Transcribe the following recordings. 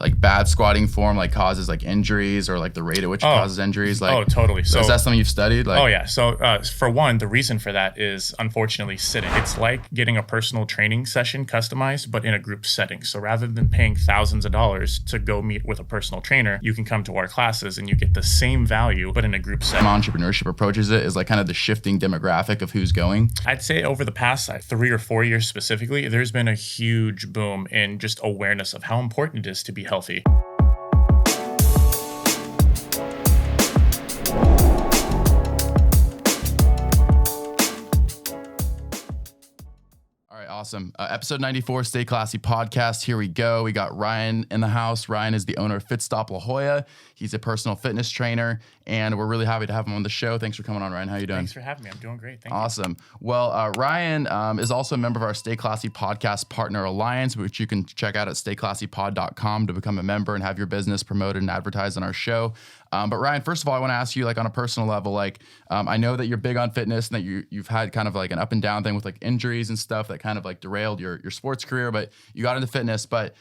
like bad squatting form like causes like injuries, or like the rate at which it causes injuries? Like, totally. So is that something you've studied? Like, yeah. So for one, the reason for that is unfortunately sitting. It's like getting a personal training session customized, but in a group setting. So rather than paying thousands of dollars to go meet with a personal trainer, you can come to our classes and you get the same value, but in a group setting. entrepreneurship approaches it is like kind of the shifting demographic of who's going. I'd say over the past 3 or 4 years specifically, there's been a huge boom in just awareness of how important it is to be healthy. All right, awesome. Episode 94, Stay Classy podcast. Here we go. We got Ryan in the house. Ryan is the owner of Fitstop La Jolla. He's a personal fitness trainer, and we're really happy to have him on the show. Thanks for coming on, Ryan. How you doing? Thanks for having me. I'm doing great. Thank you. Awesome. Well, Ryan is also a member of our Stay Classy Podcast Partner Alliance, which you can check out at stayclassypod.com to become a member and have your business promoted and advertised on our show. But Ryan, first of all, I want to ask you, like, on a personal level, like, I know that you're big on fitness and that you've had kind of like an up and down thing with like injuries and stuff that kind of like derailed your sports career, but you got into fitness. But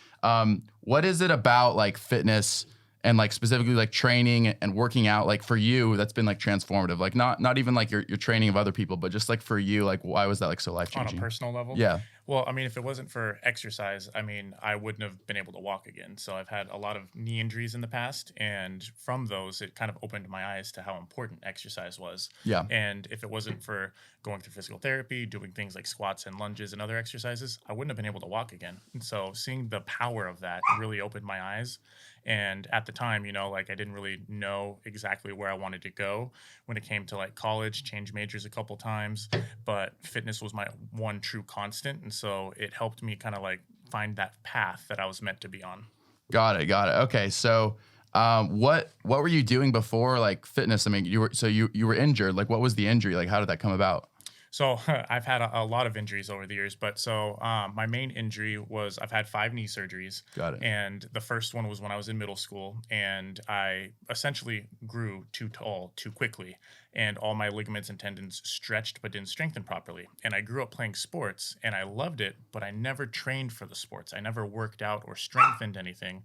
what is it about like fitness and like specifically like training and working out, like for you, that's been like transformative? Like not even like your training of other people, but just like for you, like why was that like so life changing? On a personal level? Yeah. Well, I mean, if it wasn't for exercise, I mean, I wouldn't have been able to walk again. So I've had a lot of knee injuries in the past. And from those, it kind of opened my eyes to how important exercise was. Yeah. And if it wasn't for going through physical therapy, doing things like squats and lunges and other exercises, I wouldn't have been able to walk again. And so seeing the power of that really opened my eyes. And at the time, you know, like I didn't really know exactly where I wanted to go when it came to like college, changed majors a couple times, but fitness was my one true constant. And so it helped me kind of like find that path that I was meant to be on. Got it. Okay. So what were you doing before like fitness? I mean, you were injured. Like, what was the injury? Like, how did that come about? So I've had a lot of injuries over the years, but so my main injury was I've had 5 knee surgeries. Got it. And the first one was when I was in middle school, and I essentially grew too tall too quickly, and all my ligaments and tendons stretched but didn't strengthen properly. And I grew up playing sports, and I loved it, but I never trained for the sports. I never worked out or strengthened anything.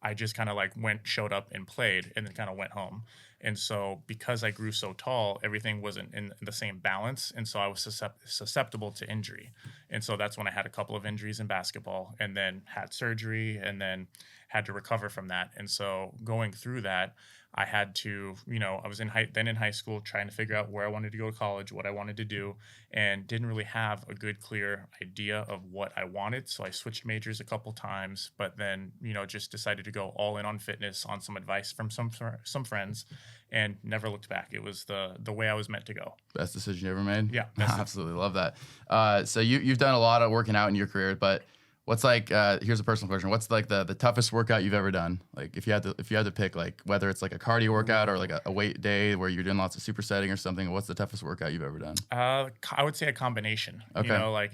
I just kind of like showed up and played and then kind of went home. And so because I grew so tall, everything wasn't in the same balance. And so I was susceptible to injury. And so that's when I had a couple of injuries in basketball and then had surgery and then had to recover from that. And so going through that, I had to, you know, I was in high school trying to figure out where I wanted to go to college, what I wanted to do, and didn't really have a good, clear idea of what I wanted. So I switched majors a couple times, but then, you know, just decided to go all in on fitness on some advice from some friends, and never looked back. It was the way I was meant to go. Best decision you ever made? Yeah. Absolutely love that. So you've done a lot of working out in your career, but what's like, here's a personal question. What's like the toughest workout you've ever done? Like if you had to pick, like whether it's like a cardio workout or like a weight day where you're doing lots of supersetting or something, what's the toughest workout you've ever done? I would say a combination. Okay. You know, like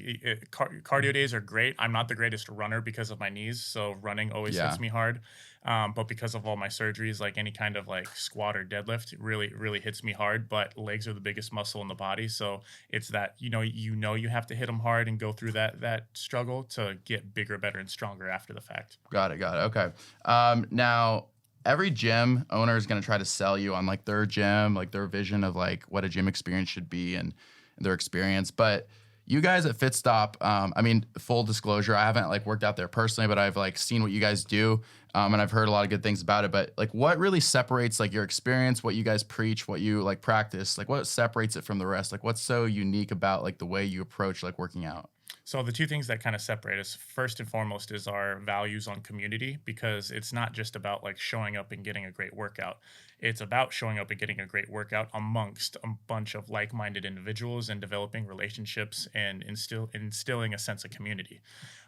cardio days are great. I'm not the greatest runner because of my knees, so running always hits me hard. But because of all my surgeries, like any kind of like squat or deadlift, it really hits me hard. But legs are the biggest muscle in the body, so it's that you have to hit them hard and go through that struggle to get bigger, better, and stronger after the fact. Got it. Okay. Now every gym owner is going to try to sell you on like their gym, like their vision of like what a gym experience should be and their experience, but you guys at Fitstop, I mean, full disclosure, I haven't like worked out there personally, but I've like seen what you guys do, and I've heard a lot of good things about it. But like, what really separates like your experience, what you guys preach, what you like practice, like what separates it from the rest? Like, what's so unique about like the way you approach like working out? So the two things that kind of separate us, first and foremost, is our values on community, because it's not just about like showing up and getting a great workout. It's about showing up and getting a great workout amongst a bunch of like-minded individuals and developing relationships and instilling a sense of community.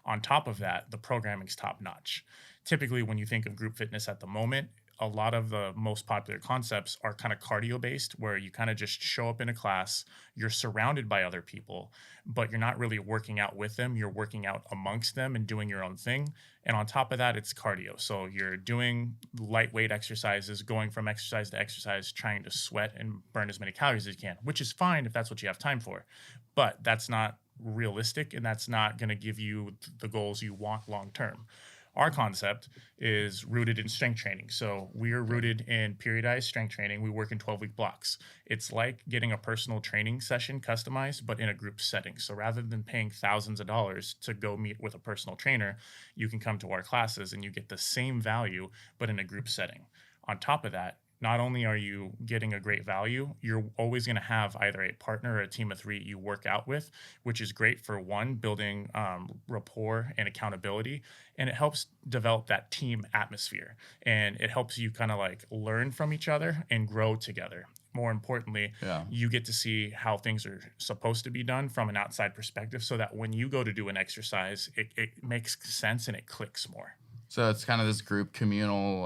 On top of that, the programming's top-notch. Typically, when you think of group fitness at the moment, a lot of the most popular concepts are kind of cardio based, where you kind of just show up in a class, you're surrounded by other people, but you're not really working out with them. You're working out amongst them and doing your own thing. And on top of that, it's cardio. So you're doing lightweight exercises, going from exercise to exercise, trying to sweat and burn as many calories as you can, which is fine if that's what you have time for. But that's not realistic, and that's not going to give you the goals you want long term. Our concept is rooted in strength training. So we are Okay. rooted in periodized strength training. We work in 12-week blocks. It's like getting a personal training session customized, but in a group setting. So rather than paying thousands of dollars to go meet with a personal trainer, you can come to our classes and you get the same value, but in a group setting. On top of that, not only are you getting a great value, you're always going to have either a partner or a team of three you work out with, which is great for one, building rapport and accountability. And it helps develop that team atmosphere. And it helps you kind of like learn from each other and grow together. More importantly, Yeah. you get to see how things are supposed to be done from an outside perspective so that when you go to do an exercise, it makes sense and it clicks more. So it's kind of this group, communal,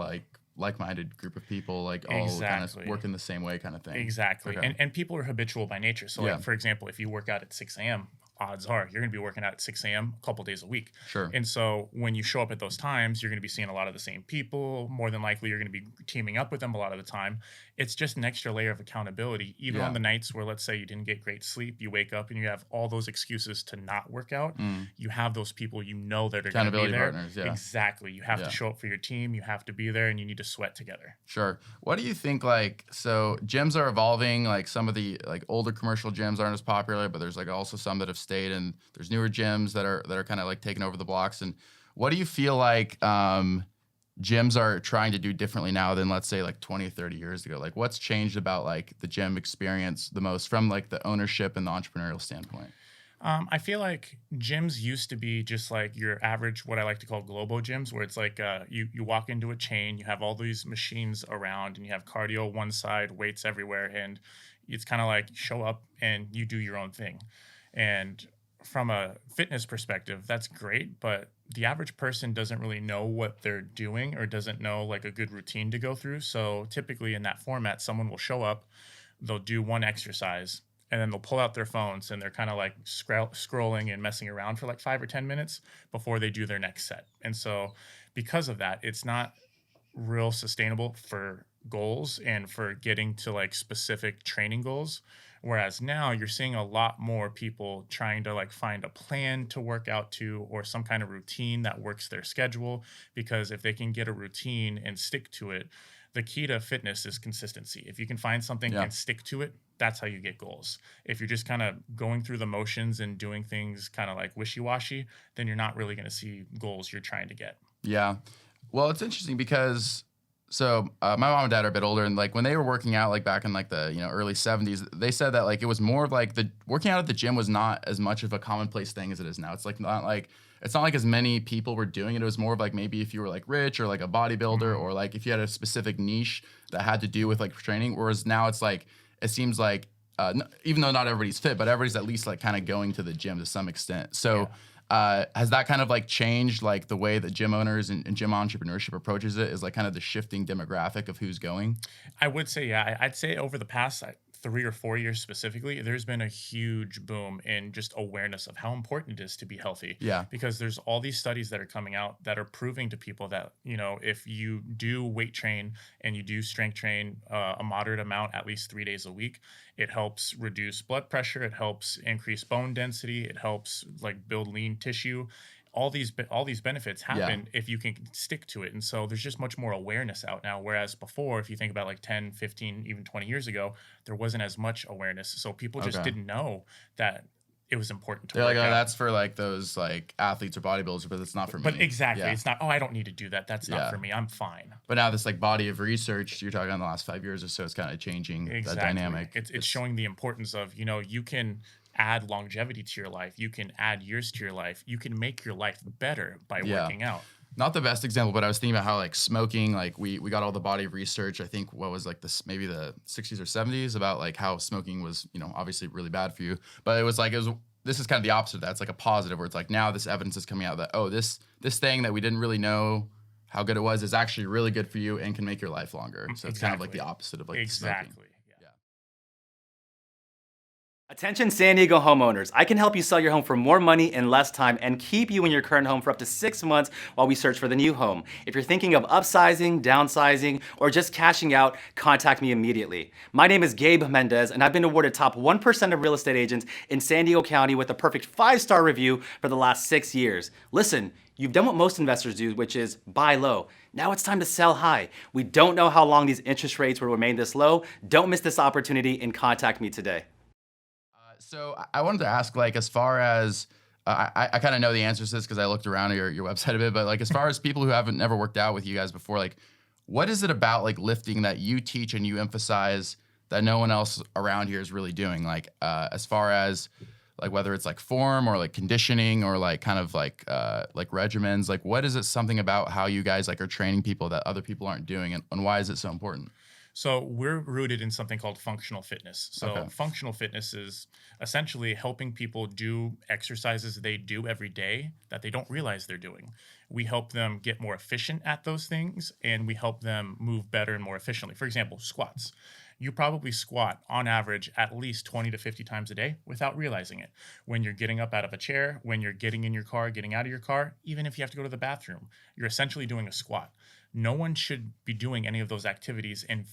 like-minded group of people, like all kind of Exactly. working the same way, kind of thing. Exactly. Okay. And people are habitual by nature. So Yeah. like for example, if you work out at 6 a.m., odds are you're going to be working out at 6 a.m. a couple days a week. Sure. And so when you show up at those times, you're going to be seeing a lot of the same people. More than likely, you're going to be teaming up with them a lot of the time. It's just an extra layer of accountability. Even on Yeah. the nights where, let's say, you didn't get great sleep, you wake up and you have all those excuses to not work out. Mm. You have those people you know that are going to be Accountability there. partners. Yeah. Exactly. You have Yeah. to show up for your team. You have to be there and you need to sweat together. Sure. What do you think, like, so gyms are evolving, like some of the like older commercial gyms aren't as popular, but there's like also some that have stayed, and there's newer gyms that are kind of like taking over the blocks. And what do you feel like gyms are trying to do differently now than, let's say, like 20, 30 years ago? Like what's changed about like the gym experience the most from like the ownership and the entrepreneurial standpoint? I feel like gyms used to be just like your average, what I like to call globo gyms, where it's like you walk into a chain, you have all these machines around, and you have cardio one side, weights everywhere, and it's kind of like show up and you do your own thing. And from a fitness perspective, that's great, but the average person doesn't really know what they're doing or doesn't know like a good routine to go through. So typically in that format, someone will show up, they'll do one exercise, and then they'll pull out their phones and they're kind of like scrolling and messing around for like 5 or 10 minutes before they do their next set. And so, because of that, it's not real sustainable for goals and for getting to like specific training goals. Whereas now you're seeing a lot more people trying to like find a plan to work out to or some kind of routine that works their schedule. Because if they can get a routine and stick to it, the key to fitness is consistency. If you can find something Yeah. and stick to it, that's how you get goals. If you're just kind of going through the motions and doing things kind of like wishy washy, then you're not really going to see goals you're trying to get. Yeah. Well, it's interesting because my mom and dad are a bit older, and like when they were working out, like back in like the early '70s, they said that like it was more of like the working out at the gym was not as much of a commonplace thing as it is now. It's not like as many people were doing it. It was more of like maybe if you were like rich or like a bodybuilder Mhm. or like if you had a specific niche that had to do with like training. Whereas now it's like it seems like even though not everybody's fit, but everybody's at least like kind of going to the gym to some extent. So. Yeah. Has that kind of like changed like the way that gym owners and gym entrepreneurship approaches it? Is like kind of the shifting demographic of who's going? I would say, yeah. I'd say over the past 3 or 4 years specifically, there's been a huge boom in just awareness of how important it is to be healthy. Yeah. Because there's all these studies that are coming out that are proving to people that, if you do weight train and you do strength train a moderate amount, at least 3 days a week, it helps reduce blood pressure, it helps increase bone density, it helps like build lean tissue. All these benefits Yeah. happen if you can stick to it. And so there's just much more awareness out now, whereas before, if you think about like 10, 15, even 20 years ago, there wasn't as much awareness, so people just Okay. didn't know that it was important to They're like, work oh, out. that's for like those like athletes or bodybuilders, but it's not for But me. exactly, Yeah. it's not, oh, I don't need to do that, that's not Yeah. for me, I'm fine. But now this like body of research you're talking on the last 5 years or so, it's kind of changing that Exactly. dynamic. It's showing the importance of, you can add longevity to your life, you can add years to your life, you can make your life better by Yeah. working out. Not the best example, but I was thinking about how like smoking, like we got all the body of research. I think what was like this maybe the 60s or 70s about like how smoking was, obviously really bad for you. But this is kind of the opposite of that. It's like a positive where it's like now this evidence is coming out that this thing that we didn't really know how good it was is actually really good for you and can make your life longer. So it's kind of like the Exactly. opposite of like the smoking. Exactly. Attention San Diego homeowners. I can help you sell your home for more money in less time and keep you in your current home for up to 6 months while we search for the new home. If you're thinking of upsizing, downsizing, or just cashing out, contact me immediately. My name is Gabe Mendez, and I've been awarded top 1% of real estate agents in San Diego County with a perfect 5-star review for the last 6 years. Listen, you've done what most investors do, which is buy low. Now it's time to sell high. We don't know how long these interest rates will remain this low. Don't miss this opportunity and contact me today. So I wanted to ask, like, as far as I kind of know the answers to this because I looked around at your website a bit, but like as far as people who haven't never worked out with you guys before, like, what is it about like lifting that you teach and you emphasize that no one else around here is really doing? Like, as far as like whether it's like form or like conditioning or like kind of like regimens, like what is it something about how you guys like are training people that other people aren't doing, and why is it so important? So we're rooted in something called functional fitness. So Okay. functional fitness is essentially helping people do exercises they do every day that they don't realize they're doing. We help them get more efficient at those things, and we help them move better and more efficiently. For example, squats. You probably squat on average at least 20 to 50 times a day without realizing it. When you're getting up out of a chair, when you're getting in your car, getting out of your car, even if you have to go to the bathroom, you're essentially doing a squat. No one should be doing any of those activities and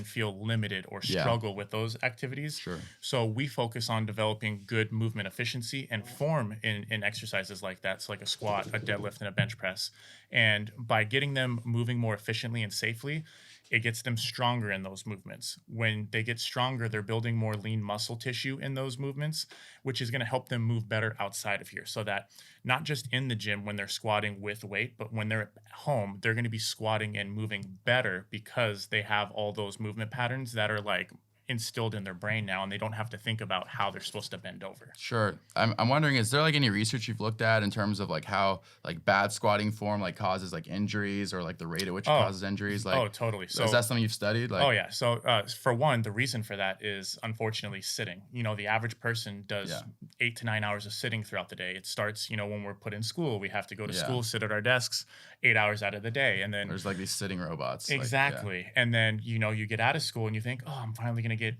feel limited or Yeah, struggle with those activities. sure. So we focus on developing good movement efficiency and form in exercises like that. So like a squat, a deadlift, and a bench press. And by getting them moving more efficiently and safely, it gets them stronger in those movements. When they get stronger, they're building more lean muscle tissue in those movements, which is going to help them move better outside of here. So that not just in the gym when they're squatting with weight, but when they're at home, they're going to be squatting and moving better because they have all those movement patterns that are like instilled in their brain now, and they don't have to think about how they're supposed to bend over. Sure. I'm wondering, is there like any research you've looked at in terms of like how like bad squatting form like causes like injuries or like the rate at which it Oh, causes injuries? Like, oh, totally. is that something you've studied? Oh Like, yeah. So for one, the reason for that is unfortunately sitting. You know, the average person does yeah, 8 to 9 hours of sitting throughout the day. It starts, when we're put in school, we have to go to yeah. school, sit at our desks 8 hours out of the day, and then There's like these sitting robots. Like, yeah, exactly. And then, you get out of school and you think, "Oh, I'm finally going to get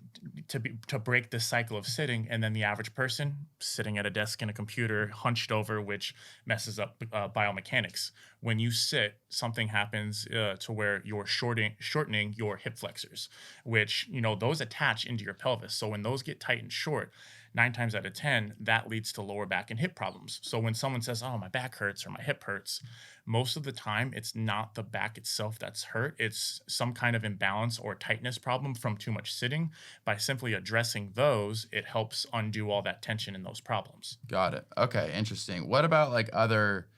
to break this cycle of sitting." And then the average person sitting at a desk and a computer hunched over, which messes up biomechanics. When you sit, something happens to where you're shortening your hip flexors, which, those attach into your pelvis. So when those get tight and short, 9 times out of 10, that leads to lower back and hip problems. So when someone says, "Oh, my back hurts" or "my hip hurts," most of the time it's not the back itself that's hurt. It's some kind of imbalance or tightness problem from too much sitting. By simply addressing those, it helps undo all that tension in those problems. got it. Okay, interesting. What about like other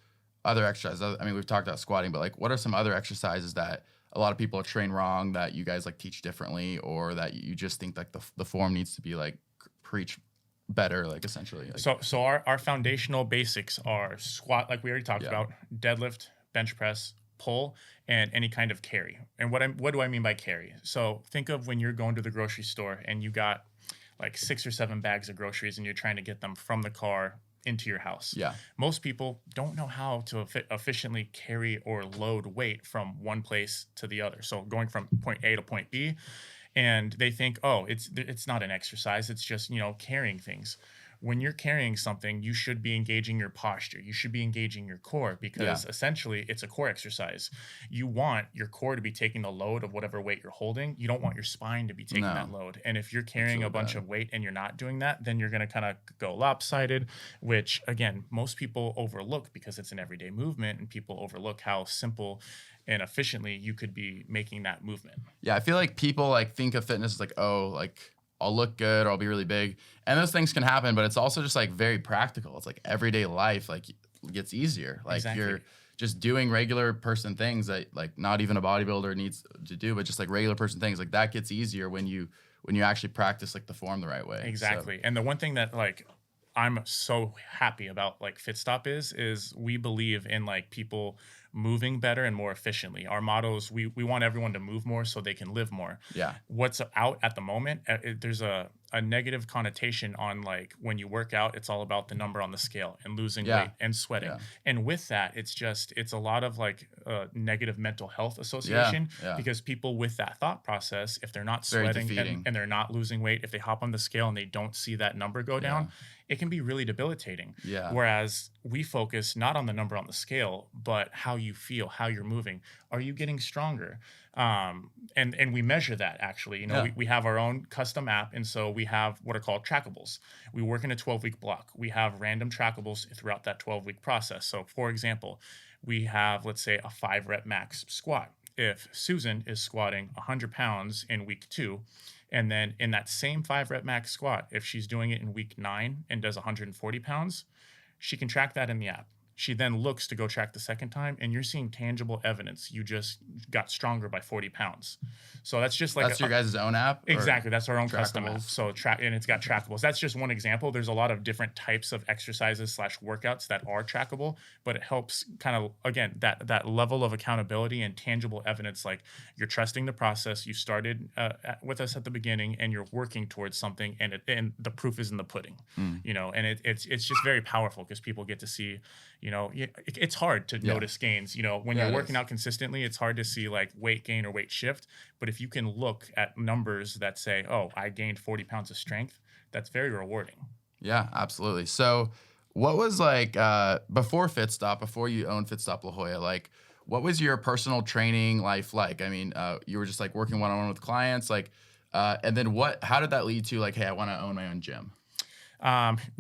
exercises? I mean, we've talked about squatting, but like, what are some other exercises that a lot of people train wrong that you guys like teach differently, or that you just think like the form needs to be like preach better, like essentially? Like, So our foundational basics are squat, like we already talked yeah, about, deadlift, bench press, pull, and any kind of carry. And what do I mean by carry? So think of when you're going to the grocery store and you got like 6 or 7 bags of groceries and you're trying to get them from the car into your house. yeah, Most people don't know how to efficiently carry or load weight from one place to the other. So going from point A to point B, and they think, "Oh, it's not an exercise, it's just, carrying things." When you're carrying something, you should be engaging your posture, you should be engaging your core, yeah, because essentially it's a core exercise. You want your core to be taking the load of whatever weight you're holding. You don't want your spine to be taking that no, load. And if you're that's carrying a really bunch bad. of weight and you're not doing that, then you're going to kind of go lopsided, which again most people overlook because it's an everyday movement, and people overlook how simple and efficiently you could be making that movement. Yeah, I feel like people like think of fitness as like, oh, like I'll look good or I'll be really big. And those things can happen, but it's also just like very practical. It's like everyday life like gets easier. Like Exactly. you're just doing regular person things that like not even a bodybuilder needs to do, but just like regular person things. Like that gets easier when you actually practice like the form the right way. So, Exactly. And the one thing that like I'm so happy about like Fitstop is we believe in like people moving better and more efficiently. Our motto is we want everyone to move more so they can live more. yeah. What's out at the moment, there's a negative connotation on like when you work out, it's all about the number on the scale and losing weight and sweating. Yeah. And with that, it's a lot of like negative mental health Yeah. association Yeah. because people with that thought process, if they're not Very sweating defeating. and they're not losing weight, if they hop on the scale and they don't see that number go down, it can be really debilitating. Yeah. Whereas we focus not on the number on the scale, but how you feel, how you're moving. Are you getting stronger? And we measure that actually. You know, we have our own custom app, and so we have what are called trackables. We work in a 12-week block. We have random trackables throughout that 12-week process. So, for example, we have, let's say, a 5-rep max squat. If Susan is squatting 100 pounds in week 2, and then in that same 5-rep max squat, if she's doing it in week 9 and does 140 pounds, she can track that in the app. She then looks to go track the second time, and you're seeing tangible evidence. You just got stronger by 40 pounds. So that's just like that's your guys' own app? Exactly. That's our own custom app. trackables? So and it's got trackables. That's just one example. There's a lot of different types of exercises / workouts that are trackable, but it helps kind of, again, that level of accountability and tangible evidence. Like you're trusting the process. You started with us at the beginning, and you're working towards something, and the proof is in the pudding. You know, and it's just very powerful because people get to see. You know, it's hard to notice gains. You know, when you're working out consistently, it's hard to see like weight gain or weight shift. But if you can look at numbers that say, oh, I gained 40 pounds of strength, that's very rewarding. Yeah, absolutely. So what was like before Fitstop, before you owned Fitstop La Jolla, like what was your personal training life like? I mean, you were just like working one-on-one with clients, like, and then how did that lead to like, hey, I want to own my own gym?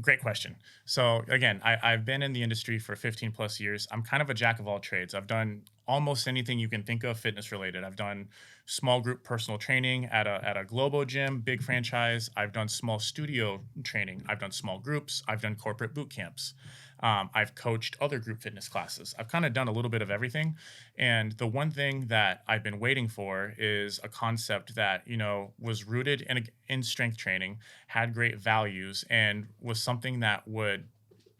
Great question. So again, I've been in the industry for 15 plus years. I'm kind of a jack of all trades. I've done almost anything you can think of fitness related. I've done small group personal training at a global gym, big franchise. I've done small studio training. I've done small groups. I've done corporate boot camps. I've coached other group fitness classes. I've kind of done a little bit of everything. And the one thing that I've been waiting for is a concept that, you know, was rooted in strength training, had great values, and was something that would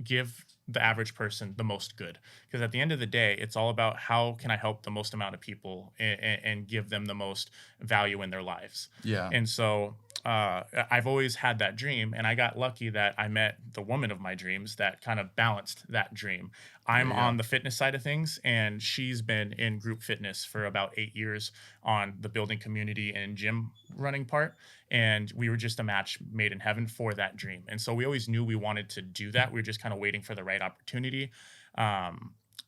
give the average person the most good. Because at the end of the day, it's all about how can I help the most amount of people and give them the most value in their lives. Yeah. And so I've always had that dream, and I got lucky that I met the woman of my dreams that kind of balanced that dream. I'm on the fitness side of things, and she's been in group fitness for about 8 years on the building community and gym running part. And we were just a match made in heaven for that dream. And so we always knew we wanted to do that. We were just kind of waiting for the right opportunity.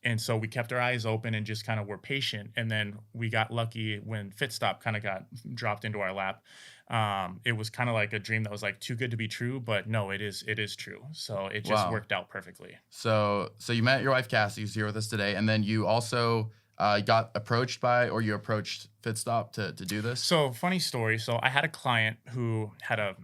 And so we kept our eyes open and just kind of were patient. And then we got lucky when Fitstop kind of got dropped into our lap. It was kind of like a dream that was like too good to be true, but no, it is true. So it just worked out perfectly. So you met your wife, Cassie, who's here with us today. And then you also got approached by, or you approached Fitstop to do this? So funny story. So I had a client who had a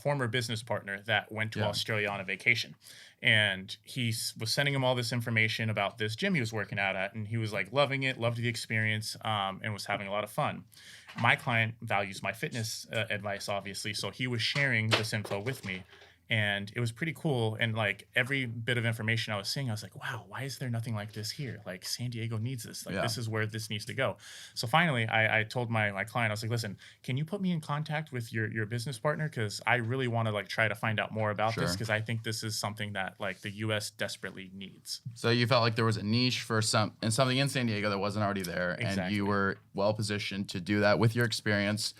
former business partner that went to Australia on a vacation. And he was sending him all this information about this gym he was working out at. And he was like loving it, loved the experience, and was having a lot of fun. My client values my fitness advice, obviously. So he was sharing this info with me. And it was pretty cool. And like every bit of information I was seeing, I was like, wow, why is there nothing like this here? Like San Diego needs this. Like this is where this needs to go. So finally, I told my client, I was like, listen, can you put me in contact with your business partner? Because I really want to like try to find out more about this, because I think this is something that like the US desperately needs. So you felt like there was a niche for something in San Diego that wasn't already there. Exactly. And you were well positioned to do that with your experience.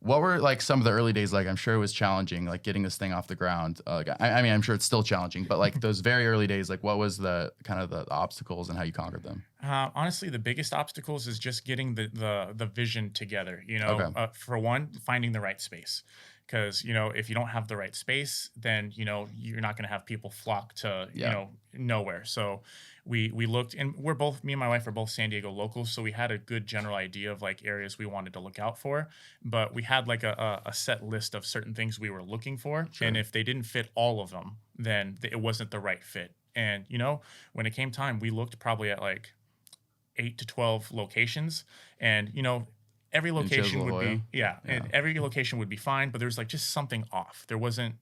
What were like some of the early days like? I'm sure it was challenging, like getting this thing off the ground. I mean, I'm sure it's still challenging, but like those very early days, like what was the kind of the obstacles and how you conquered them? Honestly, the biggest obstacles is just getting the vision together. You know, for one, finding the right space. Because, you know, if you don't have the right space, then, you know, you're not going to have people flock to, you know, nowhere. So we looked, and me and my wife are both San Diego locals. So we had a good general idea of like areas we wanted to look out for. But we had like a set list of certain things we were looking for. Sure. And if they didn't fit all of them, then it wasn't the right fit. And, you know, when it came time, we looked probably at like 8 to 12 locations. And, you know, every location would be, and every location would be fine, but there's like just something off. It wasn't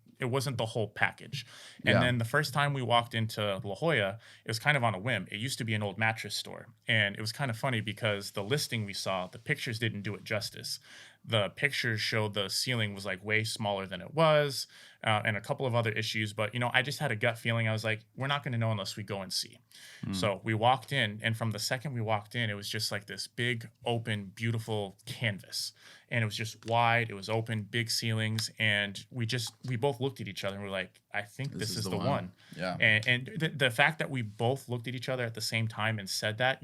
the whole package. And then the first time we walked into La Jolla, it was kind of on a whim. It used to be an old mattress store. And it was kind of funny because the listing we saw, the pictures didn't do it justice. the pictures showed the ceiling was like way smaller than it was, and a couple of other issues. But I just had a gut feeling. I was like, we're not going to know unless we go and see. So we walked in, and from the second we walked in, it was just like this big, open, beautiful canvas. And it was just wide, it was open, big ceilings. And we both looked at each other and we're like, I think this is the one. Yeah. And the fact that we both looked at each other at the same time and said that,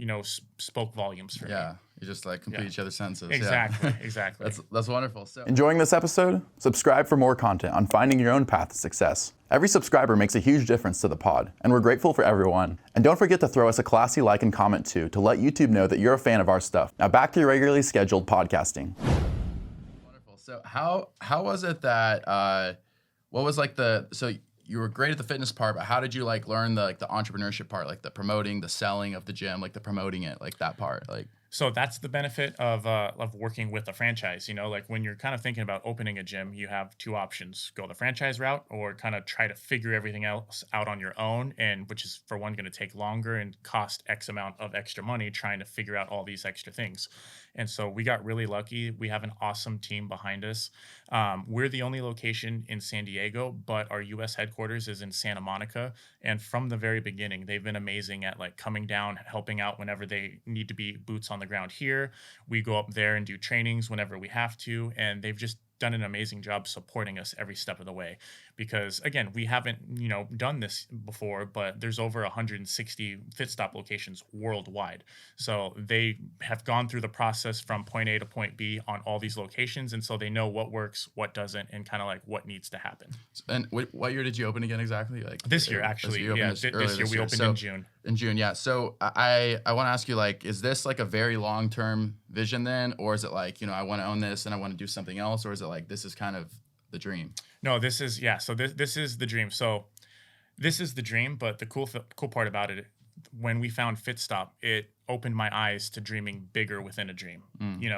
spoke volumes for me. Yeah. You just like complete each other's senses. Exactly. Yeah. Exactly. That's wonderful. So Enjoying this episode? Subscribe for more content on finding your own path to success. Every subscriber makes a huge difference to the pod, and we're grateful for everyone. And don't forget to throw us a classy like and comment too to let YouTube know that you're a fan of our stuff. Now back to your regularly scheduled podcasting. wonderful. So how was it that what was like so you were great at the fitness part, but how did you like learn the entrepreneurship part, like the promoting, the selling of the gym, like the promoting it, like that part, like? So that's the benefit of working with a franchise. Like when you're kind of thinking about opening a gym, you have two options: go the franchise route, or kind of try to figure everything else out on your own, and which is for one going to take longer and cost X amount of extra money trying to figure out all these extra things. And so we got really lucky. We have an awesome team behind us. We're the only location in San Diego, but our U.S. headquarters is in Santa Monica. And from the very beginning, they've been amazing at like coming down, helping out whenever they need to be boots on the ground here. We go up there and do trainings whenever we have to. And they've just done an amazing job supporting us every step of the way, because again, we haven't done this before, but there's over 160 Fitstop locations worldwide. So they have gone through the process from point A to point B on all these locations, and so they know what works, what doesn't, and kind of like what needs to happen. And what year did you open again exactly? Like this year, actually. This year we opened in June. In June, yeah. So I want to ask you, like, is this like a very long-term vision then, or is it like, I want to own this and I want to do something else, or is it like this is kind of the dream? No, this is So this is the dream. So this is the dream, but the cool part about it, when we found Fitstop, it opened my eyes to dreaming bigger within a dream.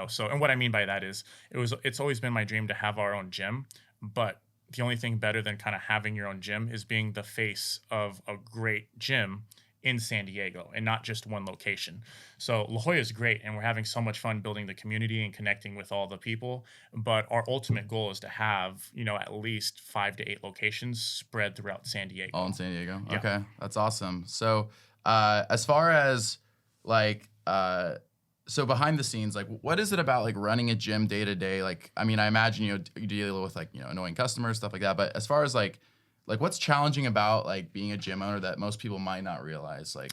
So, and what I mean by that is it's always been my dream to have our own gym, but the only thing better than kind of having your own gym is being the face of a great gym in San Diego and not just one location. So La Jolla is great, and we're having so much fun building the community and connecting with all the people. But our ultimate goal is to have, at least 5 to 8 locations spread throughout San Diego. All in San Diego. Yeah. Okay, that's awesome. So as far as like, so behind the scenes, like what is it about like running a gym day to day? Like, I mean, I imagine you deal with like, annoying customers, stuff like that. But as far as like what's challenging about like being a gym owner that most people might not realize? Like,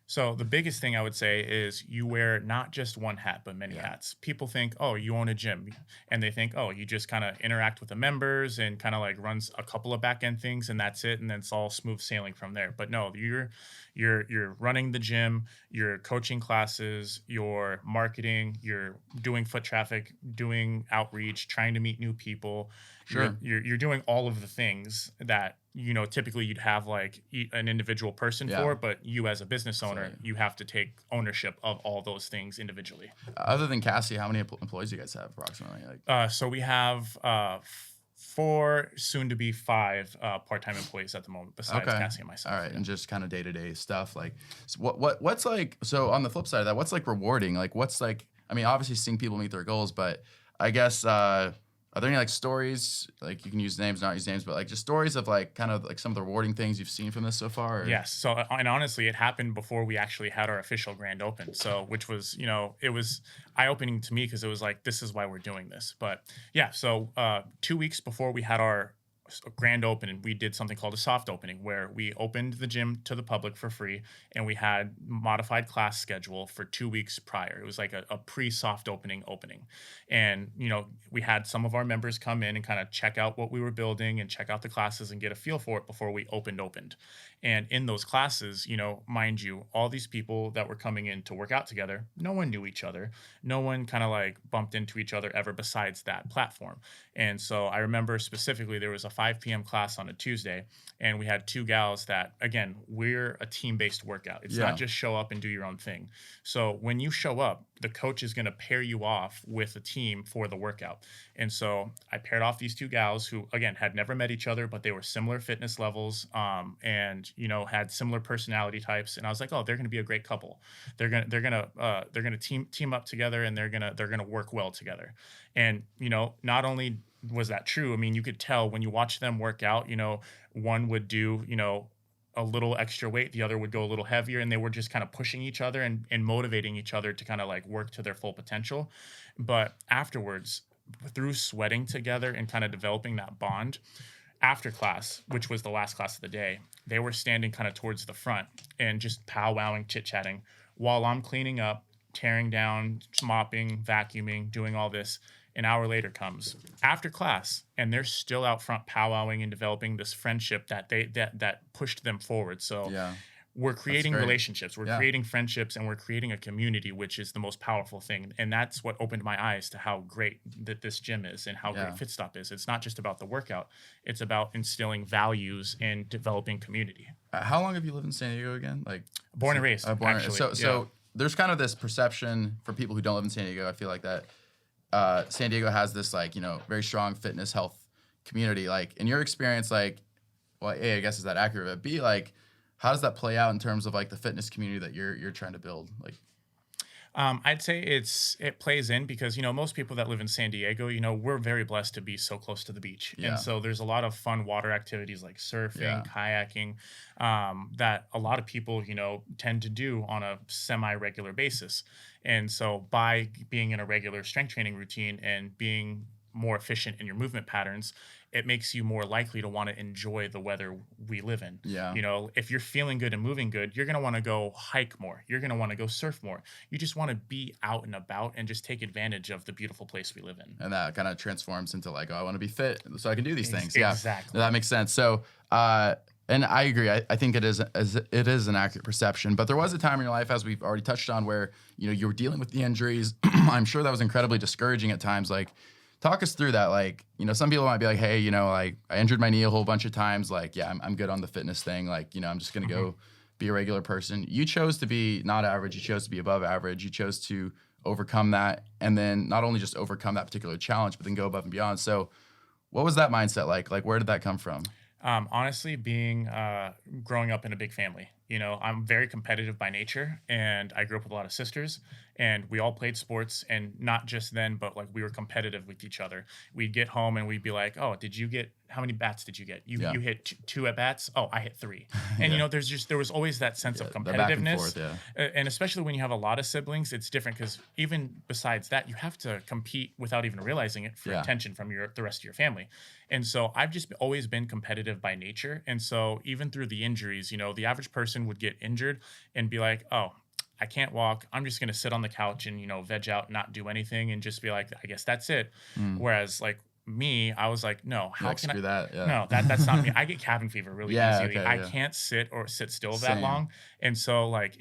so the biggest thing I would say is you wear not just one hat, but many hats. People think, oh, you own a gym. And they think, oh, you just kind of interact with the members and kind of like runs a couple of back end things and that's it. And then it's all smooth sailing from there. But no, you're running the gym, you're coaching classes, you're marketing, you're doing foot traffic, doing outreach, trying to meet new people. Sure. You're doing all of the things that typically you'd have like an individual person for, but you as a business owner, you have to take ownership of all those things individually. Other than Cassie, how many employees do you guys have approximately? So we have 4, soon to be 5 part-time employees at the moment, besides Cassie and myself. All right, and just kind of day-to-day stuff. Like, so what's like? So on the flip side of that, what's like rewarding? Like, what's like? I mean, obviously seeing people meet their goals, but I guess. Are there any like stories, like you can use names, not use names, but like just stories of like kind of like some of the rewarding things you've seen from this so far? Or? Yes. So, and honestly, it happened before we actually had our official grand open. So, which was, it was eye-opening to me because it was like, this is why we're doing this. But yeah, so 2 weeks before we had our grand open, and we did something called a soft opening, where we opened the gym to the public for free, and we had modified class schedule for 2 weeks prior. It was like a pre-soft opening, and we had some of our members come in and kind of check out what we were building and check out the classes and get a feel for it before we opened. And in those classes, mind you, all these people that were coming in to work out together, no one knew each other, no one kind of like bumped into each other ever besides that platform. And so I remember specifically there was a 5 p.m. class on a Tuesday, and we had 2 gals that, again, we're a team-based workout. It's not just show up and do your own thing. So when you show up, the coach is going to pair you off with a team for the workout. And so I paired off these 2 gals who, again, had never met each other, but they were similar fitness levels. And, had similar personality types, and I was like, oh, they're going to be a great couple. They're gonna team up together, and they're gonna work well together. And not only was that true, I mean, you could tell when you watch them work out. One would do a little extra weight, the other would go a little heavier, and they were just kind of pushing each other and motivating each other to kind of like work to their full potential. But afterwards, through sweating together and kind of developing that bond, after class, which was the last class of the day, they were standing kind of towards the front and just powwowing, chit-chatting while I'm cleaning up, tearing down, mopping, vacuuming, doing all this. An hour later comes after class, and they're still out front powwowing and developing this friendship that pushed them forward. So we're creating relationships, we're creating friendships, and we're creating a community, which is the most powerful thing. And that's what opened my eyes to how great that this gym is and how great Fitstop is. It's not just about the workout, it's about instilling values and developing community. How long have you lived in San Diego again? Like born and raised, actually. So there's kind of this perception for people who don't live in San Diego. I feel like that San Diego has this very strong fitness health community. Like in your experience, like, well, A, I guess is that accurate? But B, like, how does that play out in terms of like the fitness community that you're trying to build? Like, I'd say it plays in because most people that live in San Diego, we're very blessed to be so close to the beach, and so there's a lot of fun water activities like surfing, kayaking, that a lot of people tend to do on a semi-regular basis. And so by being in a regular strength training routine and being more efficient in your movement patterns, it makes you more likely to want to enjoy the weather we live in. If you're feeling good and moving good, you're going to want to go hike more. You're going to want to go surf more. You just want to be out and about and just take advantage of the beautiful place we live in. And that kind of transforms into like, oh, I want to be fit so I can do these things. Exactly. That makes sense. So, and I agree. I think it is an accurate perception. But there was a time in your life, as we've already touched on, where you were dealing with the injuries. I'm sure that was incredibly discouraging at times. Like, talk us through that. Like, some people might be like, hey, like I injured my knee a whole bunch of times. Like, yeah, I'm good on the fitness thing. Like, I'm just going to go be a regular person. You chose to be not average. You chose to be above average. You chose to overcome that. And then not only just overcome that particular challenge, but then go above and beyond. So what was that mindset like? Like, where did that come from? Honestly, growing up in a big family, I'm very competitive by nature, and I grew up with a lot of sisters, and we all played sports, and not just then, but like we were competitive with each other. We'd get home and we'd be like, oh, how many bats did you get? You hit two at bats? Oh, I hit 3. And there was always that sense of competitiveness. Back and forth, and especially when you have a lot of siblings, it's different because even besides that, you have to compete without even realizing it for attention from the rest of your family. And so I've just always been competitive by nature. And so even through the injuries, the average person would get injured and be like, oh, I can't walk. I'm just going to sit on the couch and, veg out, not do anything, and just be like, I guess that's it. Whereas like me, I was like, no, how can I? That? Yeah. No, that's not me. I get cabin fever really easily. Okay, I can't sit still that long. And so like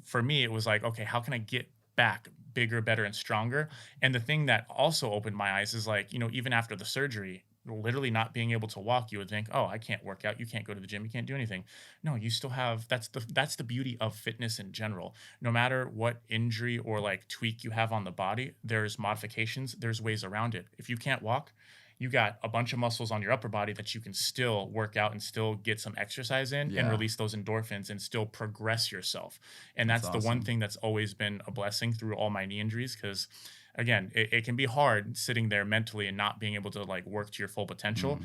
for me, it was like, okay, how can I get back bigger, better, and stronger? And the thing that also opened my eyes is like, even after the surgery, literally not being able to walk, you would think, oh, I can't work out, you can't go to the gym, you can't do anything. No, you still have, that's the beauty of fitness in general. No matter what injury or like tweak you have on the body, there's modifications, there's ways around it. If you can't walk, you got a bunch of muscles on your upper body that you can still work out and still get some exercise in and release those endorphins and still progress yourself. And that's the one thing that's always been a blessing through all my knee injuries, because again, it can be hard sitting there mentally and not being able to like work to your full potential,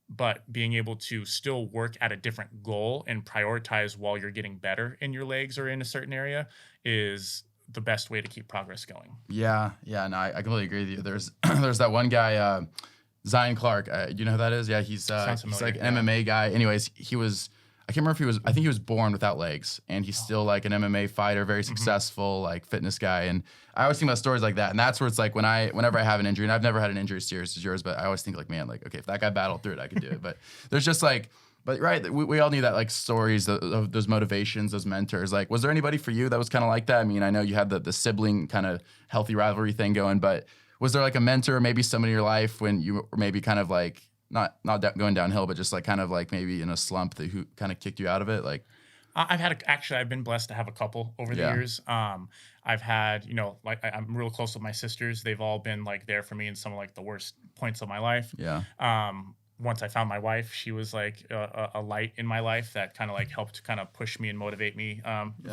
but being able to still work at a different goal and prioritize while you're getting better in your legs or in a certain area is the best way to keep progress going. Yeah, no, I completely agree with you. There's that one guy, Zion Clark. You know who that is? Yeah, he's like an MMA guy. Anyways, I can't remember I think he was born without legs, and he's still like an MMA fighter, very successful, like fitness guy. And I always think about stories like that. And that's where it's like whenever I have an injury, and I've never had an injury as serious as yours, but I always think like, man, like, okay, if that guy battled through it, I could do it. But there's just like, right, we all need that like stories of those motivations, those mentors. Like, was there anybody for you that was kind of like that? I mean, I know you had the sibling kind of healthy rivalry thing going, but was there like a mentor, maybe someone in your life when you were maybe kind of like, not going downhill, but just like kind of like maybe in a slump who kind of kicked you out of it? Like, I've been blessed to have a couple over the years. I've had, like I'm real close with my sisters. They've all been like there for me in some of like the worst points of my life. once I found my wife, she was like a light in my life that kind of like helped kind of push me and motivate me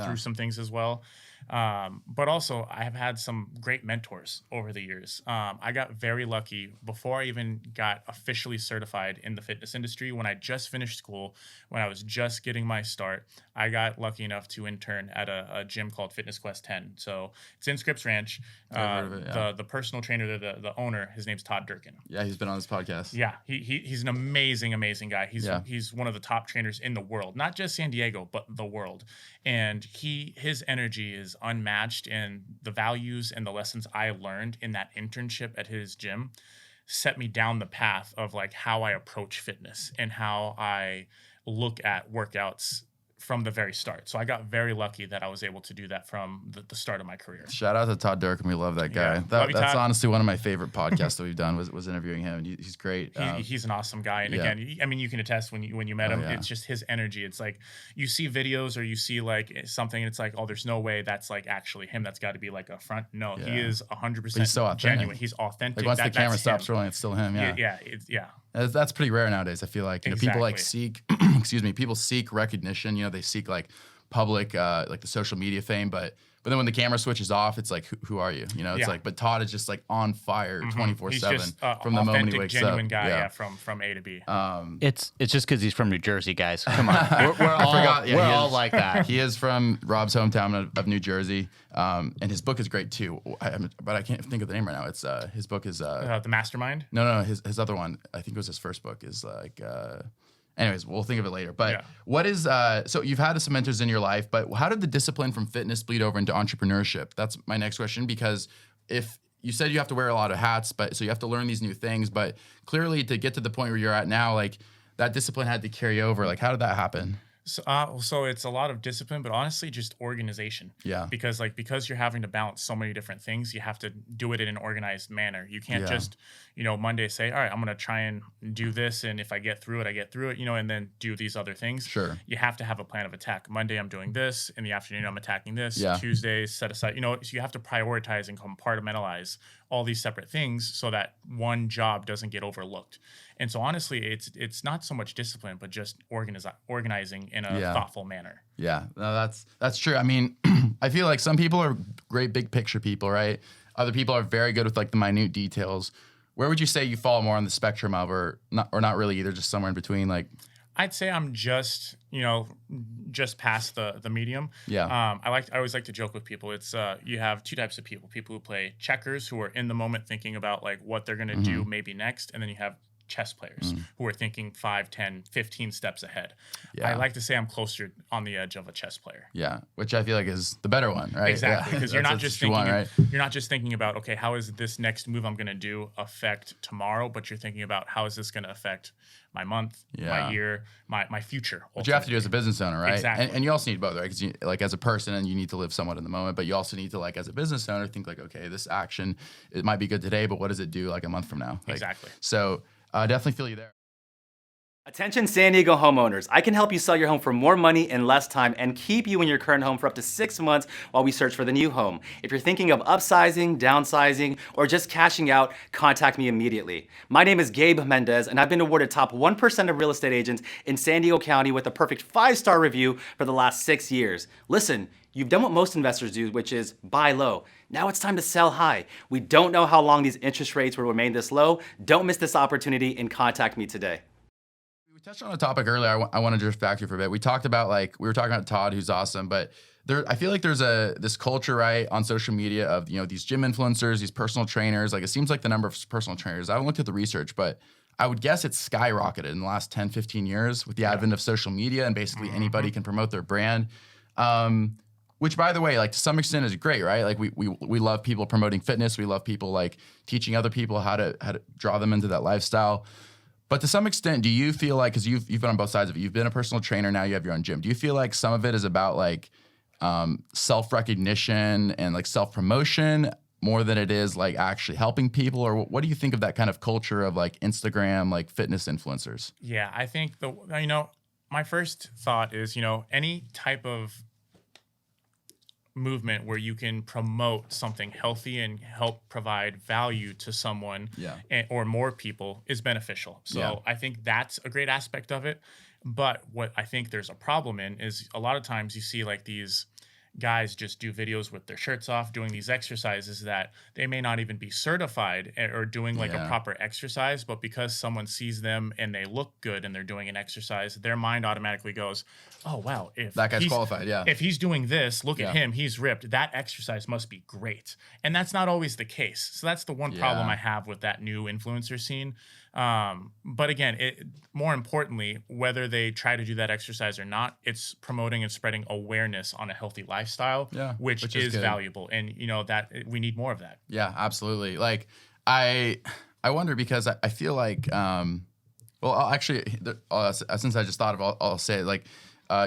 through some things as well. But also, I have had some great mentors over the years. I got very lucky before I even got officially certified in the fitness industry. When I just finished school, when I was just getting my start, I got lucky enough to intern at a gym called Fitness Quest 10. So it's in Scripps Ranch. I've heard of it, yeah. The personal trainer, the owner, his name's Todd Durkin. Yeah, he's been on this podcast. Yeah, he's an amazing guy. He's one of the top trainers in the world, not just San Diego, but the world. And his energy is unmatched, and the values and the lessons I learned in that internship at his gym set me down the path of like how I approach fitness and how I look at workouts from the very start. So I got very lucky that I was able to do that from the start of my career. Shout out to Todd Durkin. We love that guy. Yeah. That's Todd. honestly one of my favorite podcasts that we've done was interviewing him. And he's great. He's an awesome guy. And yeah. again, I mean, you can attest when you met him, yeah. it's just his energy. It's like you see videos or you see like something and it's like, oh, there's no way that's like actually him. That's got to be like a front. No, Yeah. he is 100% He's so authentic. genuine. He's authentic. Like once the camera that's stops him. rolling, it's still him. Yeah. Yeah. That's pretty rare nowadays. I feel like people like Exactly. seek, excuse me, people seek recognition. They seek like public, like the social media fame, but then when the camera switches off, it's like, who are you? It's Yeah. like, but Todd is just like on fire 24/7 He's just from the moment he authentic, wakes genuine up. guy. Yeah, from A to B. It's just because he's from New Jersey, guys. Come on, we're all, forgot. Yeah, we're he all is. like that. He is from Rob's hometown of New Jersey, and his book is great too. But I can't think of the name right now. It's his book is The Mastermind. no, his other one. I think it was his first book. Is like. Anyways, we'll think of it later. But Yeah. what is so you've had some mentors in your life, but how did the discipline from fitness bleed over into entrepreneurship? That's my next question, because if you said you have to wear a lot of hats, but so you have to learn these new things, but clearly to get to the point where you're at now, like that discipline had to carry over. Like how did that happen? So it's a lot of discipline, but honestly, just organization. Yeah. Because you're having to balance so many different things, you have to do it in an organized manner. You can't Yeah. just, Monday say, all right, I'm going to try and do this. And if I get through it, I get through it, and then do these other things. Sure. You have to have a plan of attack. Monday, I'm doing this. In the afternoon, I'm attacking this. Yeah. Tuesday, set aside, so you have to prioritize and compartmentalize all these separate things so that one job doesn't get overlooked. And so honestly, it's not so much discipline, but just organizing in a Yeah. thoughtful manner. Yeah, no, that's true. I mean, I feel like some people are great big picture people, right? Other people are very good with like the minute details. Where would you say you fall more on the spectrum of, or not really either, just somewhere in between? Like, I'd say I'm just past the medium. Yeah. I always like to joke with people. It's you have two types of people who play checkers, who are in the moment thinking about like what they're gonna do maybe next, and then you have chess players who are thinking 5, 10, 15 steps ahead. Yeah. I like to say I'm closer on the edge of a chess player. yeah, which I feel like is the better one, right? Exactly, Yeah. because you're That's not just what you thinking want, right? you're not just thinking about, okay, how is this next move I'm going to do affect tomorrow, but you're thinking about how is this going to affect my month, Yeah. my year, my future. What you have to do as a business owner, right? Exactly. And you also need both, right? Because like as a person, and you need to live somewhat in the moment, but you also need to like as a business owner think like, okay, this action, it might be good today, but what does it do like a month from now? Like, Exactly. So definitely feel you there. Attention San Diego homeowners, I can help you sell your home for more money in less time and keep you in your current home for up to 6 months while we search for the new home. If you're thinking of upsizing, downsizing, or just cashing out, contact me immediately. My name is Gabe Mendez, and I've been awarded top 1% of real estate agents in San Diego County with a perfect 5-star review for the last 6 years. Listen, you've done what most investors do, which is buy low. Now it's time to sell high. We don't know how long these interest rates will remain this low. Don't miss this opportunity and contact me today. We touched on a topic earlier. I want to drift back to you for a bit. We talked about we were talking about Todd, who's awesome, but I feel like there's this culture, right, on social media of, these gym influencers, these personal trainers. Like it seems like the number of personal trainers, I haven't looked at the research, but I would guess it's skyrocketed in the last 10, 15 years with the advent of social media, and basically anybody can promote their brand. Which, by the way, like to some extent is great, right? Like we love people promoting fitness. We love people like teaching other people how to draw them into that lifestyle. But to some extent, do you feel like, because you've been on both sides of it, you've been a personal trainer, now you have your own gym. Do you feel like some of it is about like self-recognition and like self-promotion more than it is like actually helping people? Or what do you think of that kind of culture of like Instagram, like fitness influencers? Yeah, I think my first thought is, any type of movement where you can promote something healthy and help provide value to someone or more people is beneficial. So I think that's a great aspect of it. But what I think there's a problem in is a lot of times you see like these guys just do videos with their shirts off doing these exercises that they may not even be certified or doing like a proper exercise, but because someone sees them and they look good and they're doing an exercise, their mind automatically goes, oh wow, if that guy's qualified, if he's doing this, look at him, he's ripped, that exercise must be great. And that's not always the case. So that's the one problem I have with that new influencer scene. But again, more importantly, whether they try to do that exercise or not, it's promoting and spreading awareness on a healthy lifestyle, which is valuable. And you know that we need more of that. Yeah, absolutely. Like I wonder because I feel like, well, since I just thought of it, I'll say it. Like,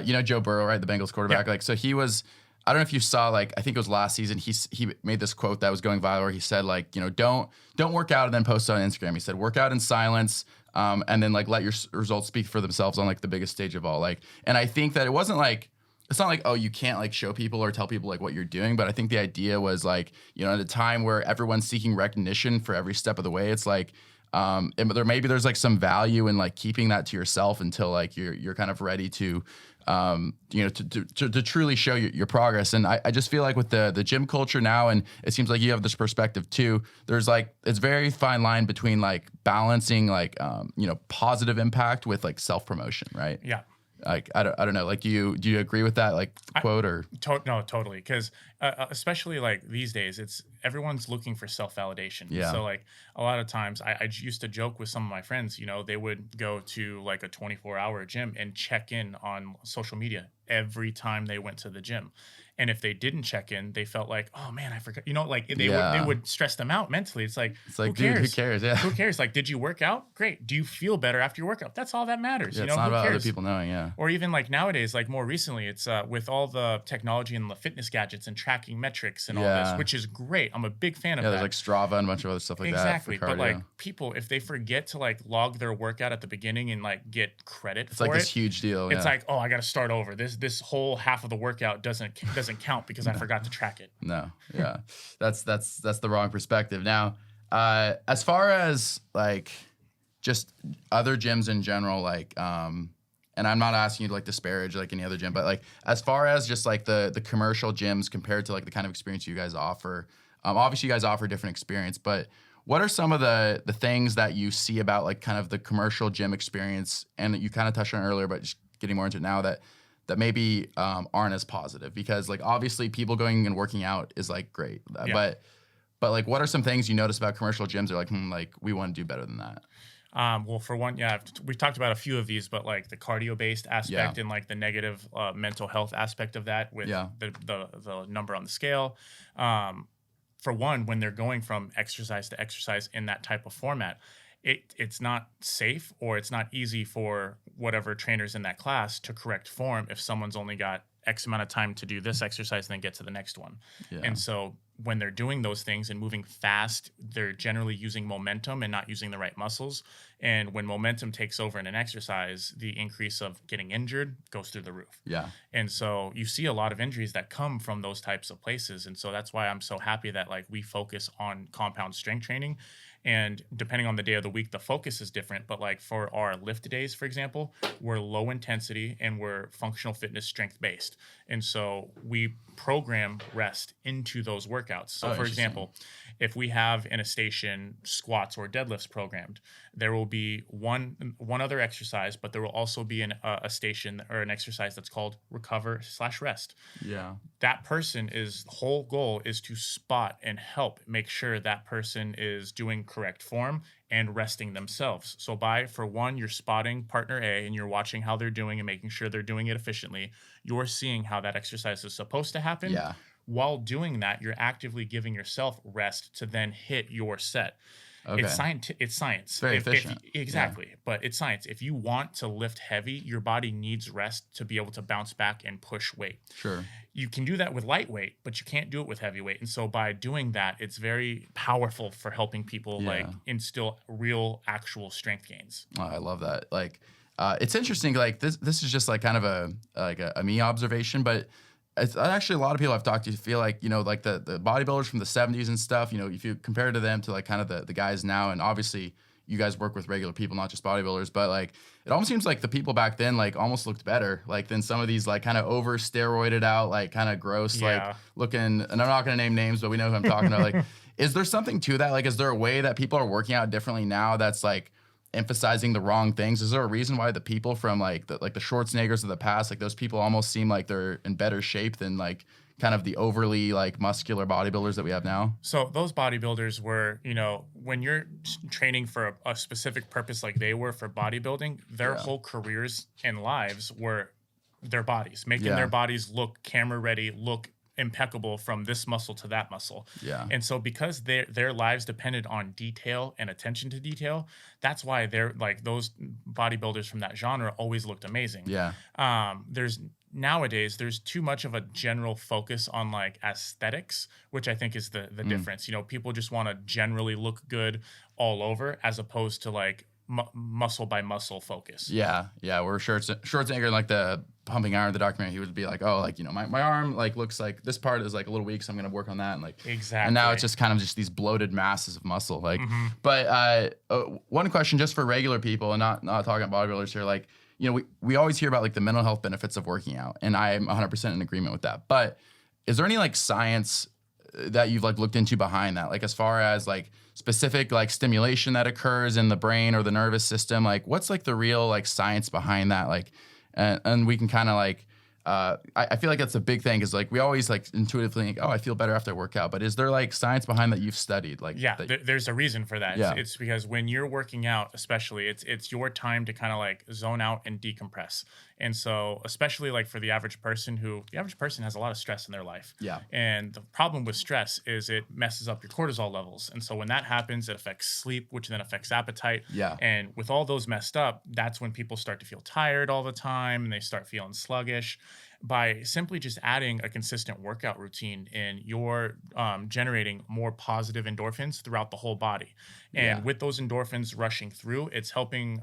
you know, Joe Burrow, right? The Bengals quarterback. Like, so he was, I don't know if you saw, like, I think it was last season, he made this quote that was going viral where he said, like, you know, don't work out and then post it on Instagram. He said, work out in silence, and then, like, let your results speak for themselves on, like, the biggest stage of all. Like, and I think that it wasn't, like, it's not like, oh, you can't, like, show people or tell people, like, what you're doing. But I think the idea was, like, you know, at a time where everyone's seeking recognition for every step of the way, it's like, and there's, like, some value in, like, keeping that to yourself until, like, you're kind of ready to, you know, to truly show your progress. And I just feel like with the gym culture now, and it seems like you have this perspective too, there's like, it's very fine line between like balancing like, you know, positive impact with like self-promotion, right? Yeah. Like, I don't know, like, do you agree with that, like, quote or? No, totally. Because especially like these days, everyone's looking for self-validation. Yeah. So like a lot of times I used to joke with some of my friends, you know, they would go to like a 24-hour gym and check in on social media every time they went to the gym. And if they didn't check in, they felt like, oh man, I forgot. You know, like they would stress them out mentally. It's like who dude, cares? who cares? Yeah. Who cares? Like, did you work out? Great. Do you feel better after your workout? That's all that matters. Yeah, You know, it's not who about cares? other people knowing. Yeah. Or even like nowadays, like more recently, it's with all the technology and the fitness gadgets and tracking metrics and all this, which is great. I'm a big fan of that. Yeah, there's like Strava and a bunch of other stuff like that. Exactly. But like people, if they forget to like log their workout at the beginning and like get credit it's for like it, this huge deal. it's like, oh, I got to start over. This whole half of the workout doesn't count because I forgot to track it. No, yeah, that's the wrong perspective. Now, as far as like just other gyms in general, like, and I'm not asking you to like disparage like any other gym, but like as far as just like the commercial gyms compared to like the kind of experience you guys offer, obviously you guys offer a different experience, but what are some of the things that you see about like kind of the commercial gym experience, and that you kind of touched on earlier, but just getting more into it now, that maybe aren't as positive? Because like obviously people going and working out is like great, but like what are some things you notice about commercial gyms that are like, like we want to do better than that? Well, for one, we've talked about a few of these, but like the cardio-based aspect and like the negative mental health aspect of that with the number on the scale. For one, when they're going from exercise to exercise in that type of format, it's not safe, or it's not easy for whatever trainers in that class to correct form if someone's only got X amount of time to do this exercise and then get to the next one. Yeah. And so when they're doing those things and moving fast, they're generally using momentum and not using the right muscles. And when momentum takes over in an exercise, the increase of getting injured goes through the roof. Yeah. And so you see a lot of injuries that come from those types of places. And so that's why I'm so happy that like we focus on compound strength training. And depending on the day of the week, the focus is different. But like for our lift days, for example, we're low intensity and we're functional fitness strength based. And so we program rest into those workouts. So for example, if we have in a station squats or deadlifts programmed, there will be one other exercise, but there will also be a station or an exercise that's called recover/rest. Yeah. That person's whole goal is to spot and help make sure that person is doing correct form and resting themselves. So for one, you're spotting partner A and you're watching how they're doing and making sure they're doing it efficiently. You're seeing how that exercise is supposed to happen. Yeah. While doing that, you're actively giving yourself rest to then hit your set. Okay. It's science. It's very efficient. Exactly. Yeah. But it's science. If you want to lift heavy, your body needs rest to be able to bounce back and push weight. Sure. You can do that with lightweight, but you can't do it with heavyweight. And so by doing that, it's very powerful for helping people like instill real, actual strength gains. Oh, I love that. Like, it's interesting. Like this is just like kind of a me observation, but it's actually a lot of people I've talked to feel like, like the bodybuilders from the 70s and stuff, if you compare to them to like kind of the guys now, and obviously you guys work with regular people, not just bodybuilders, but like it almost seems like the people back then like almost looked better like than some of these like kind of over steroided out, like kind of gross, like looking, and I'm not going to name names, but we know who I'm talking about. Like, is there something to that? Like, is there a way that people are working out differently now that's like emphasizing the wrong things? Is there a reason why the people from like the Schwarzeneggers of the past, like those people almost seem like they're in better shape than like kind of the overly like muscular bodybuilders that we have now? So those bodybuilders were, when you're training for a specific purpose like they were for bodybuilding, their whole careers and lives were their bodies, making their bodies look camera ready, look impeccable from this muscle to that muscle. Yeah. And so because their lives depended on detail and attention to detail, that's why they're like those bodybuilders from that genre always looked amazing. Yeah. Nowadays there's too much of a general focus on like aesthetics, which I think is the difference. People just want to generally look good all over as opposed to like muscle by muscle focus. Yeah. Where Schwarzenegger, like the Pumping Iron, the documentary, he would be like, oh, like, my arm like looks like this part is like a little weak, so I'm gonna work on that, and like exactly. And now it's just kind of just these bloated masses of muscle, like. But one question just for regular people, and not talking about bodybuilders here, like, we always hear about like the mental health benefits of working out, and I'm 100% in agreement with that. But is there any like science that you've like looked into behind that, like as far as like specific like stimulation that occurs in the brain or the nervous system? Like, what's like the real like science behind that? Like, and we can kind of like, I feel like that's a big thing, is like we always like intuitively think, oh, I feel better after I work out. But is there like science behind that you've studied? Like, there's a reason for that. Yeah. It's because when you're working out, especially, it's your time to kind of like zone out and decompress. And so, especially like for the average person has a lot of stress in their life. Yeah. And the problem with stress is it messes up your cortisol levels. And so when that happens, it affects sleep, which then affects appetite. Yeah. And with all those messed up, that's when people start to feel tired all the time and they start feeling sluggish. By simply just adding a consistent workout routine, and you're generating more positive endorphins throughout the whole body. And with those endorphins rushing through, it's helping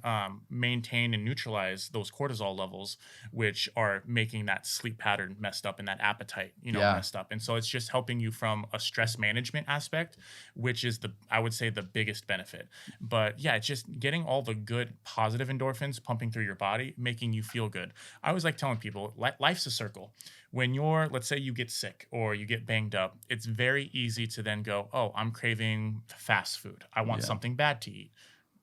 maintain and neutralize those cortisol levels, which are making that sleep pattern messed up and that appetite, messed up. And so it's just helping you from a stress management aspect, which is I would say the biggest benefit. But yeah, it's just getting all the good positive endorphins pumping through your body, making you feel good. I always like telling people, life's a circle. When let's say you get sick or you get banged up, it's very easy to then go, oh, I'm craving fast food. I want something bad to eat.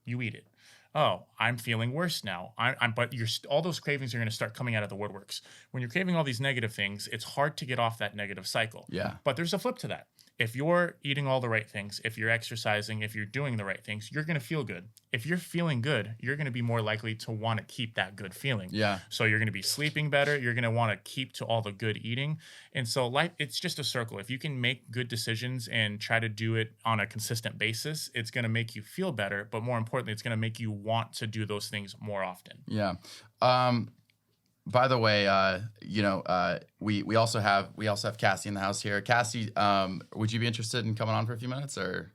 You eat it. Oh, I'm feeling worse now. But all those cravings are going to start coming out of the woodworks. When you're craving all these negative things, it's hard to get off that negative cycle. Yeah. But there's a flip to that. If you're eating all the right things, if you're exercising, if you're doing the right things, you're going to feel good. If you're feeling good, you're going to be more likely to want to keep that good feeling. Yeah. So you're going to be sleeping better. You're going to want to keep to all the good eating. And so life, it's just a circle. If you can make good decisions and try to do it on a consistent basis, it's going to make you feel better. But more importantly, it's going to make you want to do those things more often. Yeah. By the way, we also have Cassie in the house here. Cassie, would you be interested in coming on for a few minutes or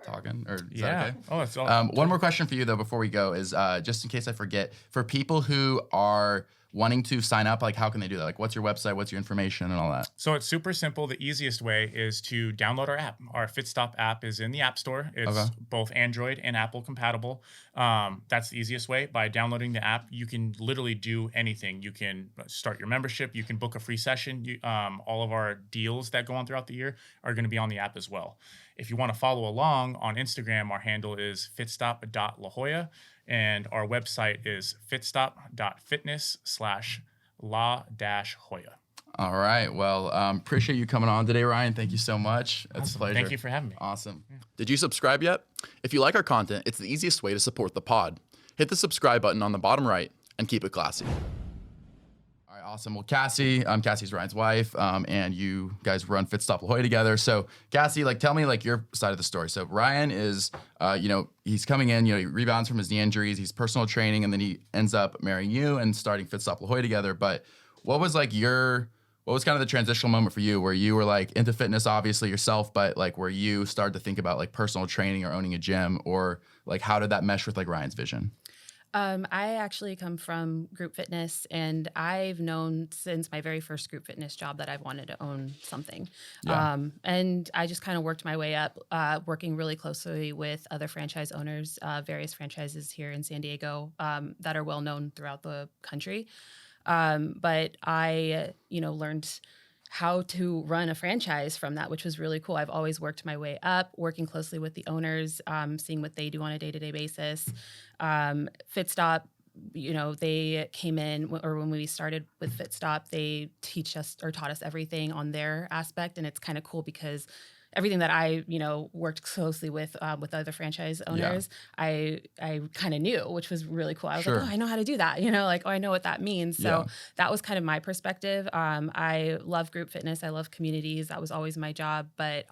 talking? Or is that okay? Oh, it's all. One more question for you though before we go is just in case I forget, for people who are wanting to sign up, like how can they do that? Like what's your website, what's your information and all that? So it's super simple. The easiest way is to download our app. Our Fitstop app is in the App Store. It's both Android and Apple compatible. That's the easiest way. By downloading the app, you can literally do anything. You can start your membership. You can book a free session. All of our deals that go on throughout the year are going to be on the app as well. If you want to follow along on Instagram, our handle is fitstop.La Jolla. And our website is fitstop.fitness/la-jolla. All right. Well, appreciate you coming on today, Ryan. Thank you so much. It's a pleasure. Thank you for having me. Awesome. Yeah. Did you subscribe yet? If you like our content, it's the easiest way to support the pod. Hit the subscribe button on the bottom right and keep it classy. All right, awesome. Well, Cassie's Ryan's wife, and you guys run Fitstop La Jolla together. So, Cassie, tell me your side of the story. So, Ryan is, he's coming in, he rebounds from his knee injuries, he's personal training, and then he ends up marrying you and starting Fitstop La Jolla together. But what was kind of the transitional moment for you, where you were into fitness, obviously yourself, but where you started to think about personal training or owning a gym, or how did that mesh with Ryan's vision? I actually come from group fitness, and I've known since my very first group fitness job that I've wanted to own something. Yeah. And I just kind of worked my way up, working really closely with other franchise owners, various franchises here in San Diego that are well known throughout the country. But I, learned how to run a franchise from that, which was really cool. I've always worked my way up, working closely with the owners, seeing what they do on a day-to-day basis. Fitstop, they came in, or when we started with Fitstop, they taught us everything on their aspect. And it's kind of cool because everything that I, worked closely with other franchise owners, I kind of knew, which was really cool. I was Sure. like, oh, I know how to do that. I know what that means. So that was kind of my perspective. I love group fitness. I love communities. That was always my job. But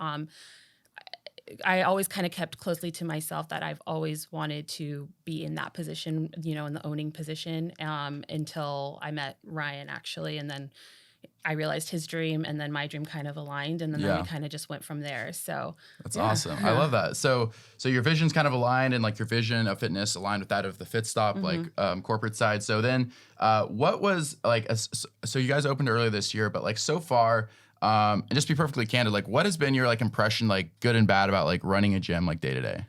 I always kind of kept closely to myself that I've always wanted to be in that position, in the owning position, until I met Ryan, actually. And then I realized his dream, and then my dream kind of aligned, and then we kind of just went from there. So that's awesome. I love that. So your vision's kind of aligned, and like your vision of fitness aligned with that of the Fitstop, like corporate side. So then, what was like? So you guys opened earlier this year, but like so far, and just be perfectly candid, like what has been your like impression, like good and bad, about like running a gym like day to day?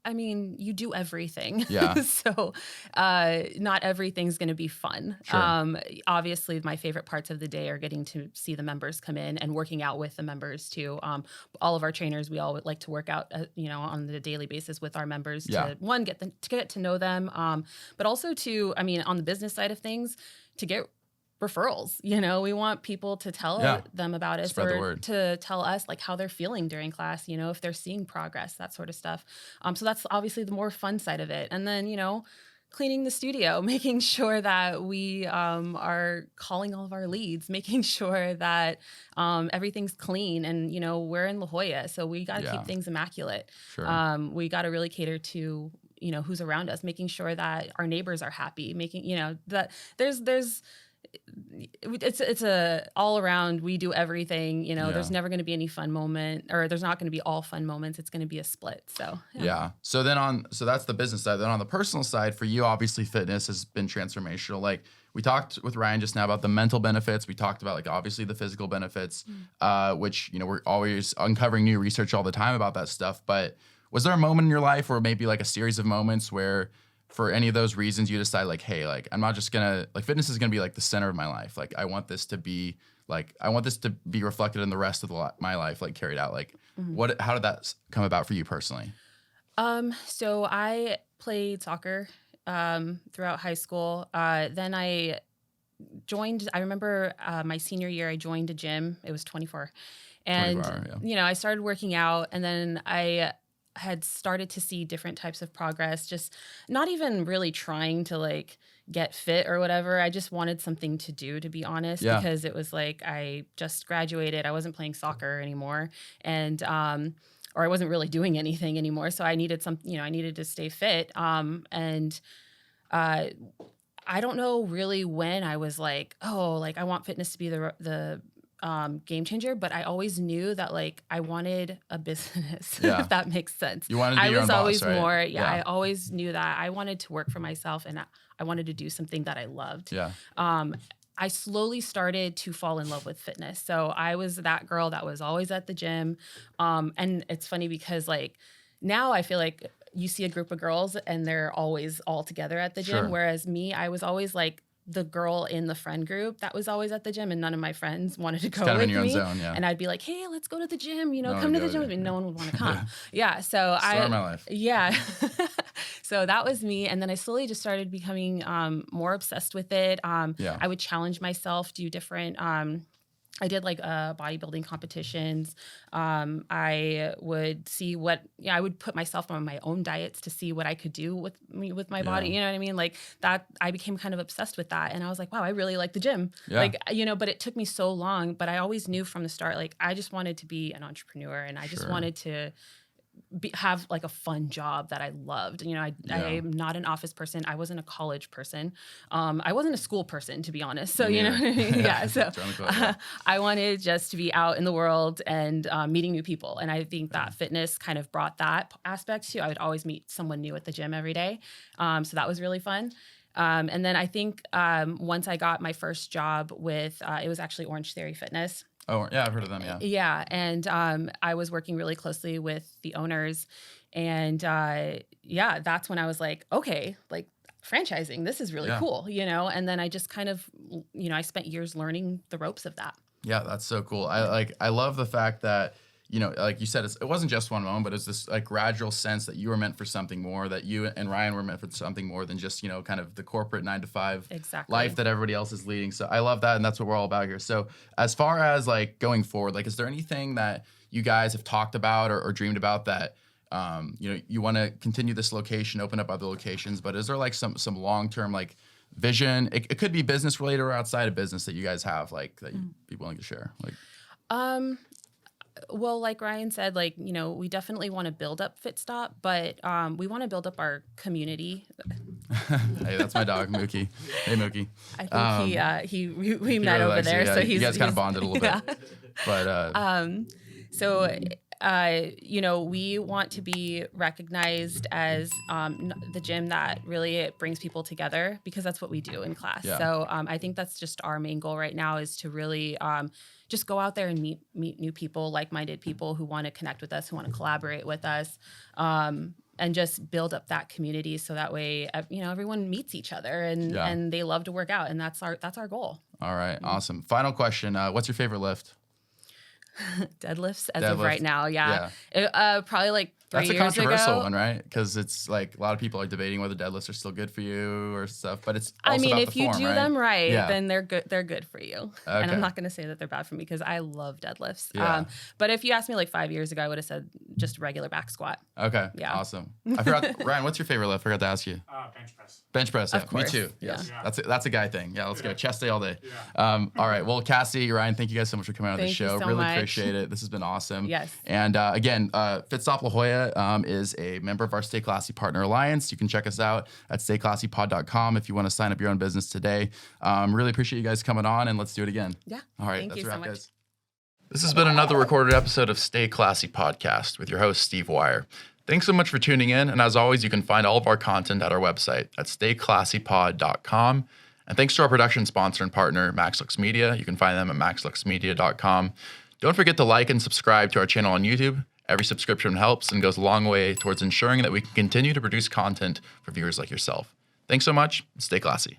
I mean, you do everything. Yeah. So not everything's going to be fun. Sure. Obviously, my favorite parts of the day are getting to see the members come in and working out with the members too. All of our trainers, we all would like to work out, on the daily basis with our members to, one, get to know them, but also to, on the business side of things, to get referrals. We want people to tell them about us, Spread the or word. to tell us like how they're feeling during class, if they're seeing progress, that sort of stuff. So that's obviously the more fun side of it. And then, cleaning the studio, making sure that we are calling all of our leads, making sure that everything's clean. And, we're in La Jolla, so we got to keep things immaculate. Sure. We got to really cater to, who's around us, making sure that our neighbors are happy, making, that it's a all around, we do everything, there's never going to be any fun moment, or there's not going to be all fun moments. It's going to be a split. So, So that's the business side. Then on the personal side for you, obviously fitness has been transformational. Like we talked with Ryan just now about the mental benefits. We talked about like obviously the physical benefits, which, we're always uncovering new research all the time about that stuff. But was there a moment in your life, or maybe like a series of moments, where for any of those reasons you decide like, hey, like I'm not just gonna, like fitness is gonna be like the center of my life. Like I want this to be reflected in the rest of my life, like carried out. Like how did that come about for you personally? So I played soccer throughout high school. Then I remember my senior year, I joined a gym. It was 24. And, 24 I started working out, and then I had started to see different types of progress, just not even really trying to like get fit or whatever. I just wanted something to do, to be honest, because it was like I just graduated. I wasn't playing soccer anymore, and or I wasn't really doing anything anymore. So I needed I needed to stay fit. And I don't know really when I was like, oh, like I want fitness to be the game changer, but I always knew that like I wanted a business, if that makes sense. You wanted to be your own boss, always right? more, I always knew that I wanted to work for myself, and I wanted to do something that I loved. I slowly started to fall in love with fitness. So I was that girl that was always at the gym. And it's funny because like now I feel like you see a group of girls and they're always all together at the gym. Whereas me, I was always like the girl in the friend group that was always at the gym, and none of my friends wanted to go kind of with in your me. own zone, And I'd be like, hey, let's go to the gym, No come one to would the go gym with with me. you. No one would want to come. So Story of my life. So that was me. And then I slowly just started becoming more obsessed with it. I would challenge myself, do different I did like bodybuilding competitions. I would see I would put myself on my own diets to see what I could do with my body. You know what I mean? Like that, I became kind of obsessed with that. And I was like, wow, I really like the gym. Like, but it took me so long, but I always knew from the start, like I just wanted to be an entrepreneur, and I just wanted to have like a fun job that I loved. You know, I'm not an office person. I wasn't a college person. I wasn't a school person, to be honest. So, you know, yeah. So I wanted just to be out in the world and meeting new people. And I think that fitness kind of brought that aspect too. I would always meet someone new at the gym every day. So that was really fun. And then I think once I got my first job with, it was actually Orange Theory Fitness. Oh, yeah, I've heard of them, yeah. Yeah, and I was working really closely with the owners. And yeah, that's when I was like, okay, like franchising, this is really cool, you know? And then I just kind of, you know, I spent years learning the ropes of that. Yeah, that's so cool. I love the fact that, you know, like you said, it wasn't just one moment, but it's this like gradual sense that you were meant for something more, that you and Ryan were meant for something more than just, you know, kind of the corporate 9-to-5 life that everybody else is leading. So I love that. And that's what we're all about here. So as far as like going forward, like, is there anything that you guys have talked about or dreamed about that, you know, you want to continue this location, open up other locations, but is there like some long-term like vision? It could be business related or outside of business that you guys have, like, that you'd be willing to share? Like, well, like Ryan said, like, you know, we definitely want to build up Fitstop, but we want to build up our community. Hey, that's my dog, Mookie. Hey, Mookie. I think we met over there, so you guys kind of bonded a little bit. But so you know, we want to be recognized as the gym that really it brings people together, because that's what we do in class. Yeah. So I think that's just our main goal right now, is to really just go out there and meet new people, like-minded people who want to connect with us, who want to collaborate with us, and just build up that community, so that way, you know, everyone meets each other and they love to work out, and that's our goal. All right, awesome. Final question: what's your favorite lift? Deadlifts as of right now, probably like 3 years ago. That's a controversial one, right? Because it's like a lot of people are debating whether deadlifts are still good for you or stuff. But it's also about if the you form, do right? them right, then they're good. They're good for you. Okay. And I'm not going to say that they're bad for me, because I love deadlifts. Yeah. But if you asked me like 5 years ago, I would have said just a regular back squat. Okay. Yeah. Awesome. I forgot, Ryan, what's your favorite lift? I forgot to ask you. Bench press. Bench press. Yeah. Of course. Me too. Yes. Yeah. That's a guy thing. Yeah. Let's go. Chest day all day. Yeah. All right. Well, Cassie, Ryan, thank you guys so much for coming on the show. Thank you so really much. appreciate it. This has been awesome. Yes. And again, Fitstop La Jolla is a member of our Stay Classy Partner Alliance. You can check us out at stayclassypod.com if you want to sign up your own business today. Really appreciate you guys coming on, and let's do it again. Yeah. All right. Thank That's you a wrap, so much. guys. This has been another recorded episode of Stay Classy Podcast with your host, Steve Wire. Thanks so much for tuning in. And as always, you can find all of our content at our website at stayclassypod.com. And thanks to our production sponsor and partner, MaxLux Media. You can find them at maxluxmedia.com. Don't forget to like and subscribe to our channel on YouTube. Every subscription helps and goes a long way towards ensuring that we can continue to produce content for viewers like yourself. Thanks so much. Stay classy.